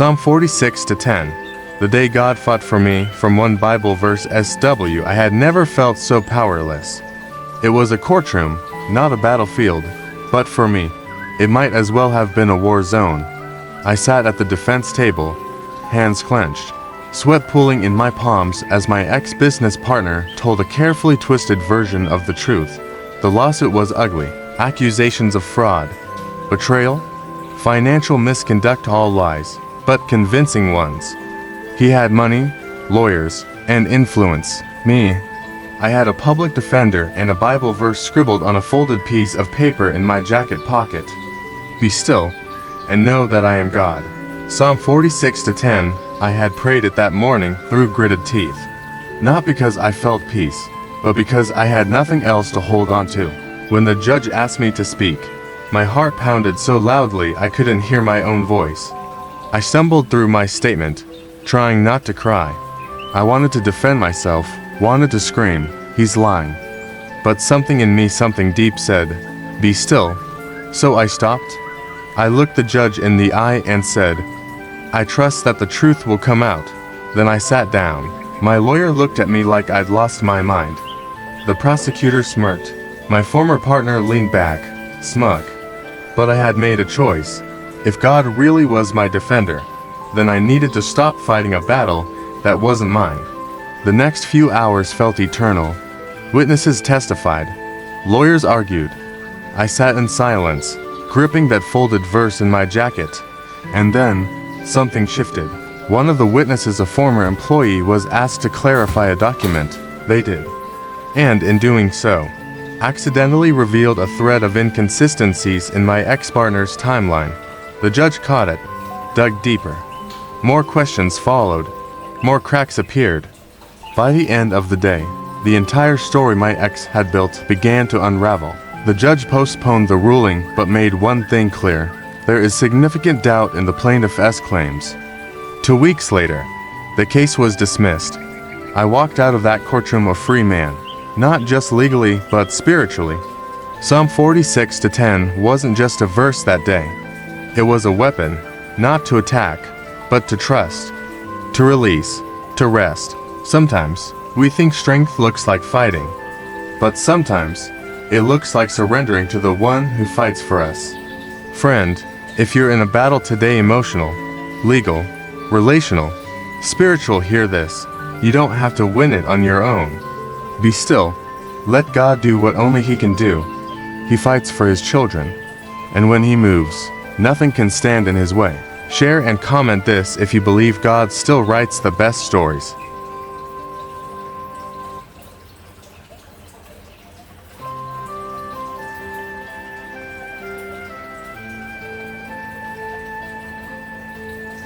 Psalm 46:10. The day God fought for me, from one Bible verse SW. I had never felt so powerless. It was a courtroom, not a battlefield, but for me, it might as well have been a war zone. I sat at the defense table, hands clenched, sweat pooling in my palms as my ex-business partner told a carefully twisted version of the truth. The lawsuit was ugly, accusations of fraud, betrayal, financial misconduct, all lies, but convincing ones. He had money, lawyers, and influence. Me, I had a public defender and a Bible verse scribbled on a folded piece of paper in my jacket pocket. Be still, and know that I am God. Psalm 46:10. I had prayed it that morning through gritted teeth. Not because I felt peace, but because I had nothing else to hold on to. When the judge asked me to speak, my heart pounded so loudly I couldn't hear my own voice. I stumbled through my statement, trying not to cry. I wanted to defend myself, wanted to scream, "He's lying." But something in me, something deep said, "Be still." So I stopped. I looked the judge in the eye and said, "I trust that the truth will come out." Then I sat down. My lawyer looked at me like I'd lost my mind. The prosecutor smirked. My former partner leaned back, smug. But I had made a choice. If God really was my defender, then I needed to stop fighting a battle that wasn't mine. The next few hours felt eternal. Witnesses testified. Lawyers argued. I sat in silence, gripping that folded verse in my jacket. And then, something shifted. One of the witnesses, a former employee, was asked to clarify a document. They did. And in doing so, accidentally revealed a thread of inconsistencies in my ex-partner's timeline. The judge caught it, dug deeper. More questions followed. More cracks appeared. By the end of the day, the entire story my ex had built began to unravel. The judge postponed the ruling but made one thing clear. There is significant doubt in the plaintiff's claims. 2 weeks later, the case was dismissed. I walked out of that courtroom a free man, not just legally but spiritually. Psalm 46:10 wasn't just a verse that day. It was a weapon, not to attack, but to trust, to release, to rest. Sometimes, we think strength looks like fighting, but sometimes, it looks like surrendering to the one who fights for us. Friend, if you're in a battle today, emotional, legal, relational, spiritual, hear this. You don't have to win it on your own. Be still. Let God do what only He can do. He fights for His children. And when He moves, nothing can stand in His way. Share and comment this if you believe God still writes the best stories.